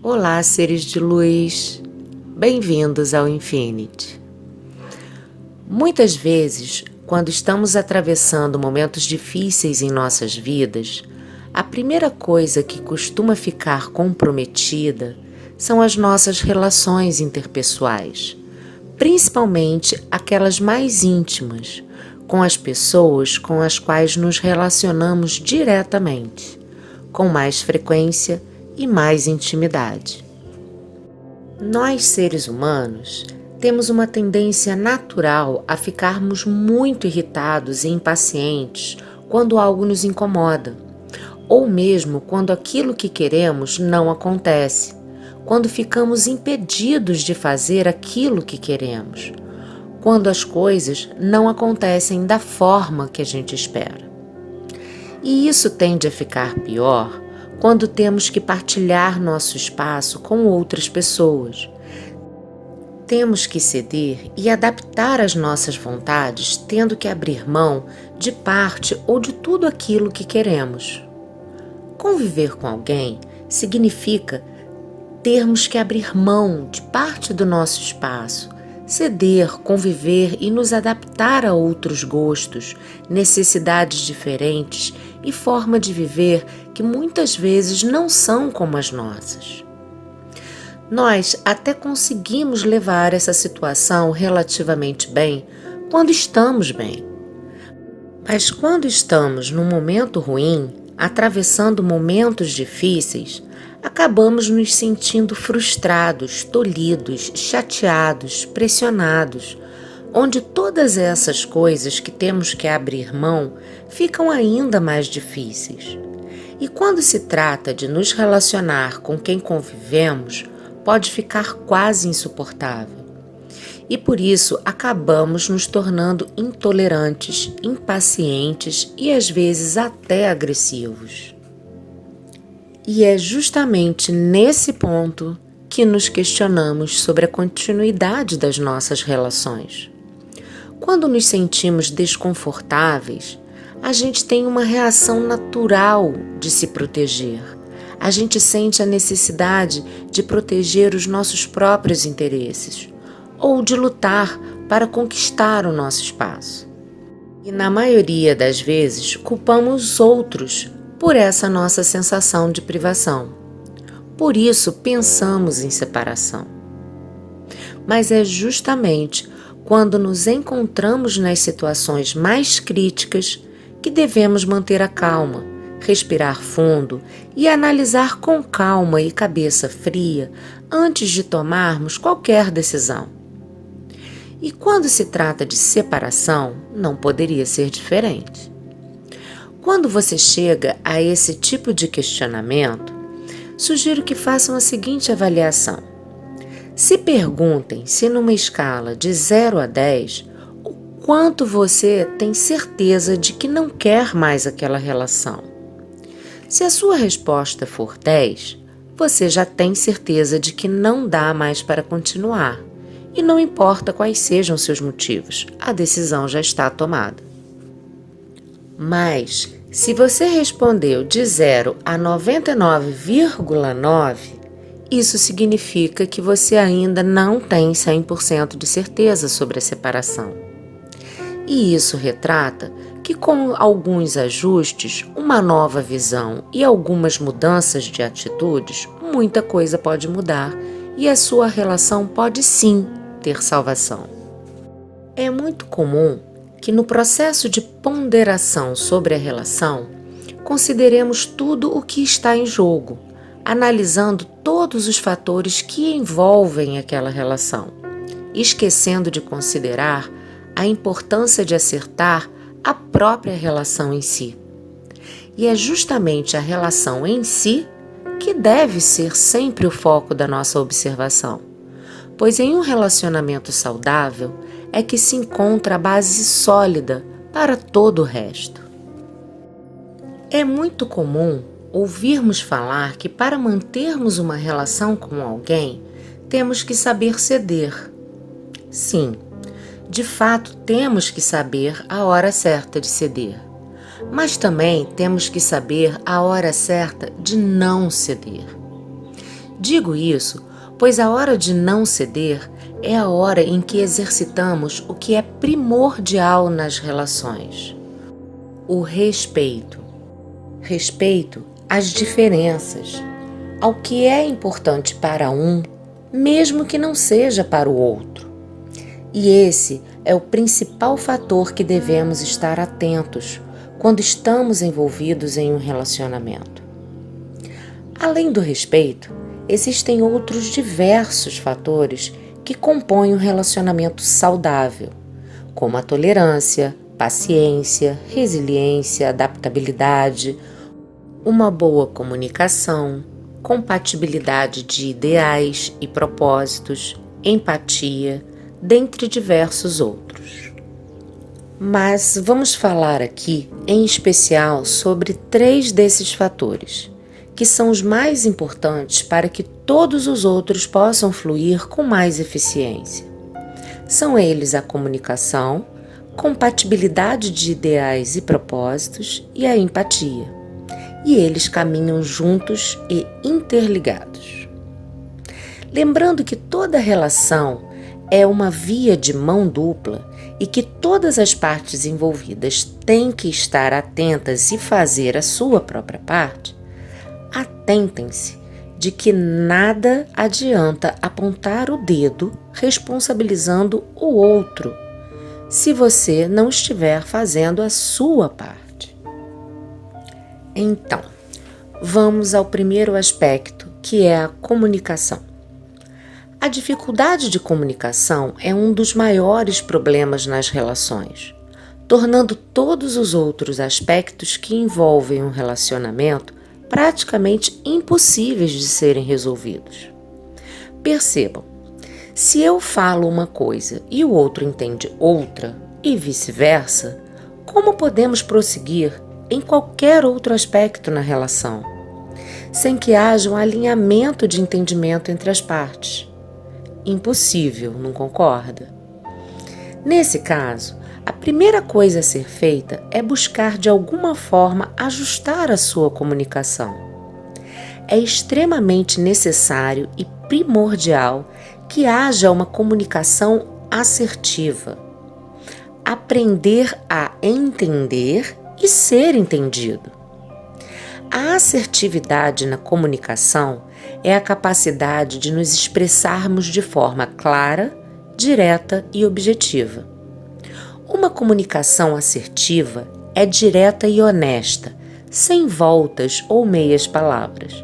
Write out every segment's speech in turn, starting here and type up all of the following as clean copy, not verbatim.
Olá, seres de luz, bem-vindos ao Infinity. Muitas vezes, quando estamos atravessando momentos difíceis em nossas vidas, a primeira coisa que costuma ficar comprometida são as nossas relações interpessoais, principalmente aquelas mais íntimas, com as pessoas com as quais nos relacionamos diretamente, com mais frequência e mais intimidade. Nós, seres humanos, temos uma tendência natural a ficarmos muito irritados e impacientes quando algo nos incomoda, ou mesmo quando aquilo que queremos não acontece, quando ficamos impedidos de fazer aquilo que queremos, quando as coisas não acontecem da forma que a gente espera. E isso tende a ficar pior quando temos que partilhar nosso espaço com outras pessoas. Temos que ceder e adaptar as nossas vontades, tendo que abrir mão de parte ou de tudo aquilo que queremos. Conviver com alguém significa termos que abrir mão de parte do nosso espaço, ceder, conviver e nos adaptar a outros gostos, necessidades diferentes e forma de viver que muitas vezes não são como as nossas. Nós até conseguimos levar essa situação relativamente bem quando estamos bem. Mas quando estamos num momento ruim, atravessando momentos difíceis, acabamos nos sentindo frustrados, tolhidos, chateados, pressionados, onde todas essas coisas que temos que abrir mão ficam ainda mais difíceis. E quando se trata de nos relacionar com quem convivemos, pode ficar quase insuportável. E por isso acabamos nos tornando intolerantes, impacientes e às vezes até agressivos. E é justamente nesse ponto que nos questionamos sobre a continuidade das nossas relações. Quando nos sentimos desconfortáveis, a gente tem uma reação natural de se proteger. A gente sente a necessidade de proteger os nossos próprios interesses ou de lutar para conquistar o nosso espaço. E na maioria das vezes, culpamos os outros por essa nossa sensação de privação. Por isso, pensamos em separação. Mas é justamente quando nos encontramos nas situações mais críticas que devemos manter a calma, respirar fundo e analisar com calma e cabeça fria antes de tomarmos qualquer decisão. E quando se trata de separação, não poderia ser diferente. Quando você chega a esse tipo de questionamento, sugiro que façam a seguinte avaliação. Se perguntem se numa escala de 0 a 10, o quanto você tem certeza de que não quer mais aquela relação. Se a sua resposta for 10, você já tem certeza de que não dá mais para continuar. E não importa quais sejam seus motivos, a decisão já está tomada. Mas, se você respondeu de 0 a 99,9, isso significa que você ainda não tem 100% de certeza sobre a separação. E isso retrata que, com alguns ajustes, uma nova visão e algumas mudanças de atitudes, muita coisa pode mudar e a sua relação pode sim ter salvação. É muito comum que no processo de ponderação sobre a relação, consideremos tudo o que está em jogo, analisando todos os fatores que envolvem aquela relação, esquecendo de considerar a importância de acertar a própria relação em si. E é justamente a relação em si que deve ser sempre o foco da nossa observação, pois em um relacionamento saudável é que se encontra a base sólida para todo o resto. É muito comum ouvirmos falar que para mantermos uma relação com alguém, temos que saber ceder. Sim, de fato temos que saber a hora certa de ceder, mas também temos que saber a hora certa de não ceder. Digo isso pois a hora de não ceder é a hora em que exercitamos o que é primordial nas relações: o respeito. Respeito às diferenças, ao que é importante para um, mesmo que não seja para o outro. E esse é o principal fator que devemos estar atentos quando estamos envolvidos em um relacionamento. Além do respeito, existem outros diversos fatores que compõem um relacionamento saudável, como a tolerância, paciência, resiliência, adaptabilidade, uma boa comunicação, compatibilidade de ideais e propósitos, empatia, dentre diversos outros. Mas vamos falar aqui, em especial, sobre 3 desses fatores, que são os mais importantes para que todos os outros possam fluir com mais eficiência. São eles a comunicação, compatibilidade de ideais e propósitos e a empatia. E eles caminham juntos e interligados. Lembrando que toda relação é uma via de mão dupla e que todas as partes envolvidas têm que estar atentas e fazer a sua própria parte, atentem-se de que nada adianta apontar o dedo responsabilizando o outro se você não estiver fazendo a sua parte. Então, vamos ao primeiro aspecto, que é a comunicação. A dificuldade de comunicação é um dos maiores problemas nas relações, tornando todos os outros aspectos que envolvem um relacionamento praticamente impossíveis de serem resolvidos. Percebam, se eu falo uma coisa e o outro entende outra, e vice-versa, como podemos prosseguir em qualquer outro aspecto na relação, sem que haja um alinhamento de entendimento entre as partes? Impossível, não concorda? Nesse caso, a primeira coisa a ser feita é buscar de alguma forma ajustar a sua comunicação. É extremamente necessário e primordial que haja uma comunicação assertiva. Aprender a entender e ser entendido. A assertividade na comunicação é a capacidade de nos expressarmos de forma clara, direta e objetiva. Uma comunicação assertiva é direta e honesta, sem voltas ou meias palavras.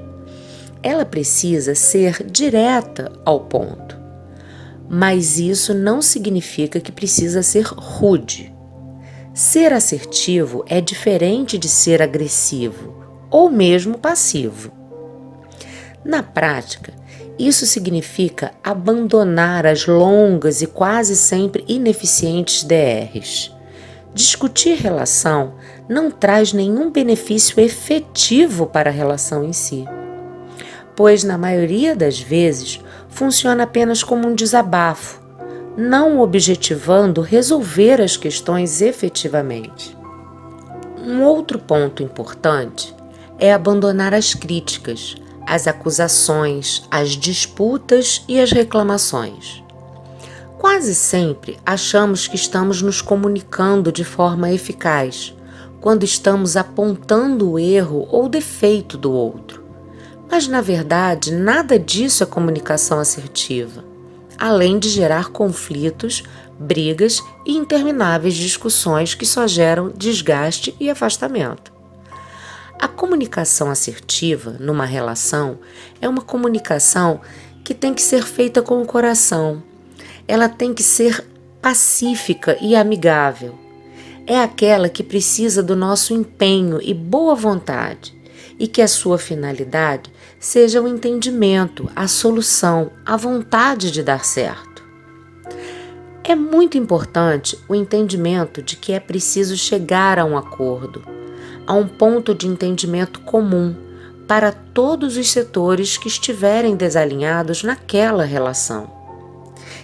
Ela precisa ser direta ao ponto. Mas isso não significa que precisa ser rude. Ser assertivo é diferente de ser agressivo ou mesmo passivo. Na prática, isso significa abandonar as longas e quase sempre ineficientes DRs. Discutir relação não traz nenhum benefício efetivo para a relação em si, pois na maioria das vezes funciona apenas como um desabafo, não objetivando resolver as questões efetivamente. Um outro ponto importante é abandonar as críticas, as acusações, as disputas e as reclamações. Quase sempre achamos que estamos nos comunicando de forma eficaz, quando estamos apontando o erro ou defeito do outro. Mas, na verdade, nada disso é comunicação assertiva, além de gerar conflitos, brigas e intermináveis discussões que só geram desgaste e afastamento. A comunicação assertiva numa relação é uma comunicação que tem que ser feita com o coração. Ela tem que ser pacífica e amigável. É aquela que precisa do nosso empenho e boa vontade, e que a sua finalidade seja o entendimento, a solução, a vontade de dar certo. É muito importante o entendimento de que é preciso chegar a um acordo, a um ponto de entendimento comum para todos os setores que estiverem desalinhados naquela relação.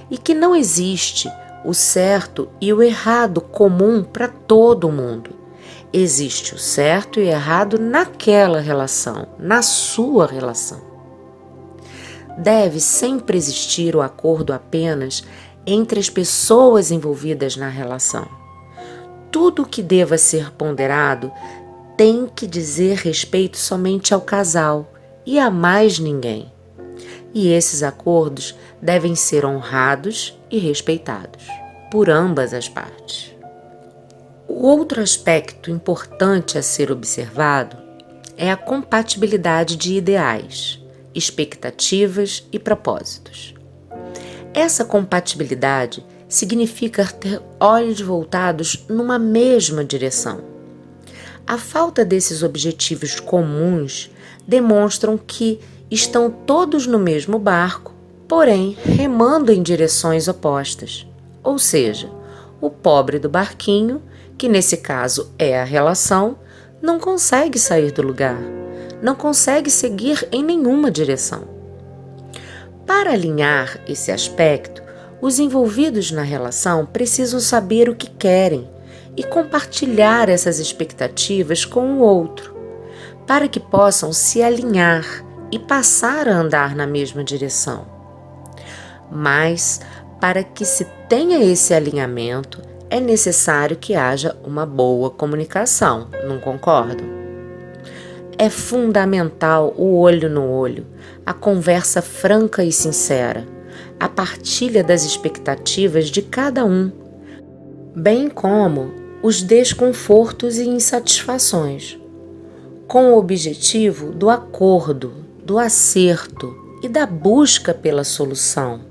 E que não existe o certo e o errado comum para todo mundo. Existe o certo e errado naquela relação, na sua relação. deve sempre existir o acordo apenas entre as pessoas envolvidas na relação. Tudo o que deva ser ponderado tem que dizer respeito somente ao casal e a mais ninguém. E esses acordos devem ser honrados e respeitados por ambas as partes. O outro aspecto importante a ser observado é a compatibilidade de ideais, expectativas e propósitos. Essa compatibilidade significa ter olhos voltados numa mesma direção. A falta desses objetivos comuns demonstram que estão todos no mesmo barco, porém remando em direções opostas. Ou seja, o pobre do barquinho, que nesse caso é a relação, não consegue sair do lugar, não consegue seguir em nenhuma direção. Para alinhar esse aspecto, os envolvidos na relação precisam saber o que querem e compartilhar essas expectativas com o outro, para que possam se alinhar e passar a andar na mesma direção. Mas, para que se tenha esse alinhamento, é necessário que haja uma boa comunicação, não concordam? É fundamental o olho no olho, a conversa franca e sincera, a partilha das expectativas de cada um, bem como os desconfortos e insatisfações, com o objetivo do acordo, do acerto e da busca pela solução.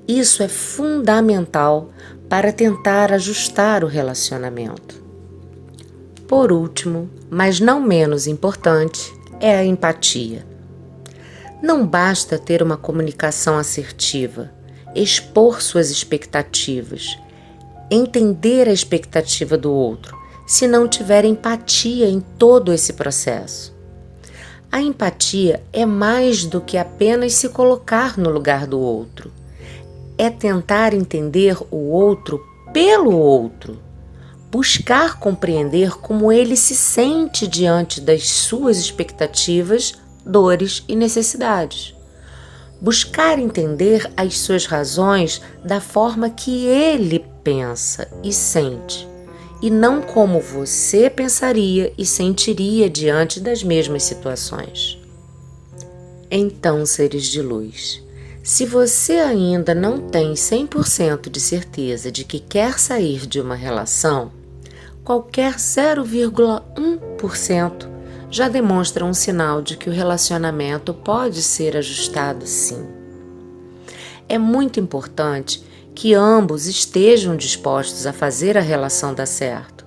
Isso é fundamental para tentar ajustar o relacionamento. Por último, mas não menos importante, é a empatia. Não basta ter uma comunicação assertiva, expor suas expectativas, entender a expectativa do outro, se não tiver empatia em todo esse processo. A empatia é mais do que apenas se colocar no lugar do outro. É tentar entender o outro pelo outro, buscar compreender como ele se sente diante das suas expectativas, dores e necessidades. Buscar entender as suas razões da forma que ele pensa e sente, e não como você pensaria e sentiria diante das mesmas situações. Então, seres de luz, se você ainda não tem 100% de certeza de que quer sair de uma relação, qualquer 0,1% já demonstra um sinal de que o relacionamento pode ser ajustado sim. É muito importante que ambos estejam dispostos a fazer a relação dar certo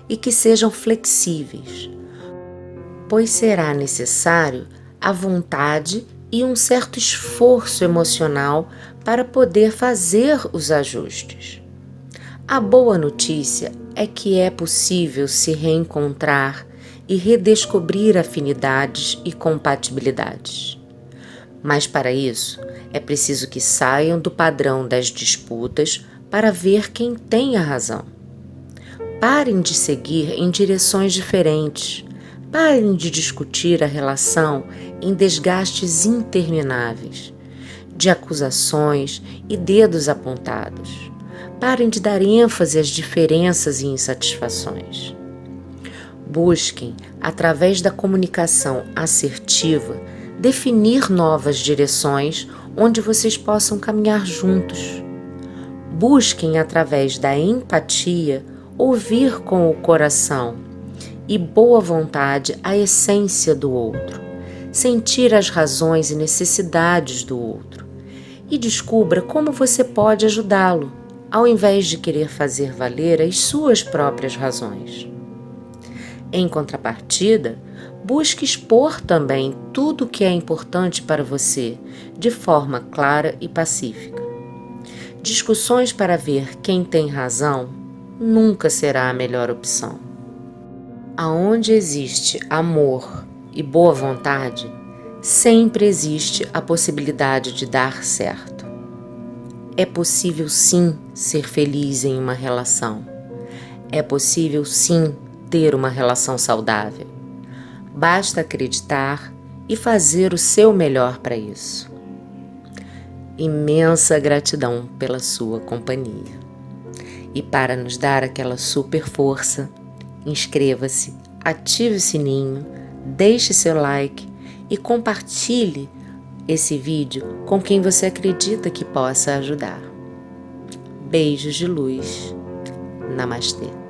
e que sejam flexíveis, pois será necessário a vontade e um certo esforço emocional para poder fazer os ajustes. A boa notícia é que é possível se reencontrar e redescobrir afinidades e compatibilidades. Mas para isso, é preciso que saiam do padrão das disputas para ver quem tem a razão. Parem de seguir em direções diferentes. Parem de discutir a relação em desgastes intermináveis, de acusações e dedos apontados. Parem de dar ênfase às diferenças e insatisfações. Busquem, através da comunicação assertiva, definir novas direções onde vocês possam caminhar juntos. Busquem, através da empatia, ouvir com o coração e boa vontade a essência do outro, sentir as razões e necessidades do outro e descubra como você pode ajudá-lo, ao invés de querer fazer valer as suas próprias razões. Em contrapartida, busque expor também tudo o que é importante para você, de forma clara e pacífica. Discussões para ver quem tem razão nunca será a melhor opção. Aonde existe amor e boa vontade, sempre existe a possibilidade de dar certo. É possível sim ser feliz em uma relação. É possível sim ter uma relação saudável. Basta acreditar e fazer o seu melhor para isso. imensa gratidão pela sua companhia. E para nos dar aquela super força, inscreva-se, ative o sininho, deixe seu like e compartilhe esse vídeo com quem você acredita que possa ajudar. Beijos de luz. Namastê.